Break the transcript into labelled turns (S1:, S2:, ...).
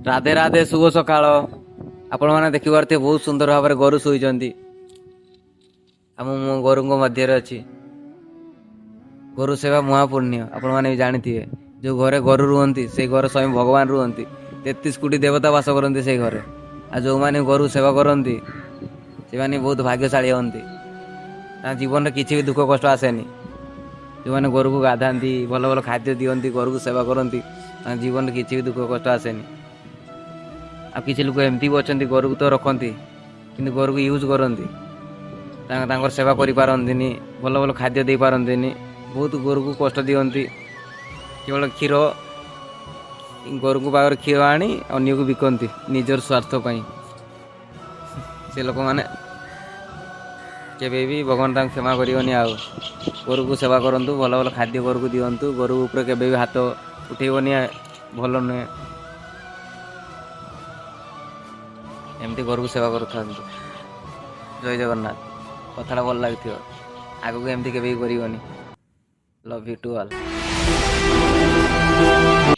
S1: राधे राधे शुभ सकाळ आपण मैंने देखिए बहुत सुंदर भाव में गोरु शोई मो गोरु मध्य अच्छी गोरु सेवा महापुण्य आपण मैंने भी जानते जो घरे गोरु रुहति से घर स्वयं भगवान रुहति 33 कोटी देवता बास करते से घरे आ जो मैंने गोरु सेवा करती से माने बहुत भाग्यशाली हमें जीवन में किसी भी दुख कष्ट आसेनी जो मैंने गोरु को गाधाती भल भल खाद्य दिखती गोरु को सेवा करती जीवन में किसी भी दुख कष्ट आसेनी आ किसी लोग एमती भी अच्छा गोरु को तो रखती कि गोरु को यूज करती सेवा करें भल भल खाद्य दे पारती बहुत गोरु को कष्ट दिखती केवल क्षीर गोरु को पावर क्षीर आनी अन्य को बिकती निजर स्वार्थपाई से लोक मैंने केवे भी भगवान तक क्षमा करनी आ गोरु को सेवा करूँ भल भल खाद्य गोरु को दिंतु गोरु ऊपर केवे भी हाथ उठेबनी भल नुहे एमती गोरु को सेवा करूँ जय जगन्नाथ कथा भल लगे आगू एमती केवे भी करनी लव यू टू ऑल।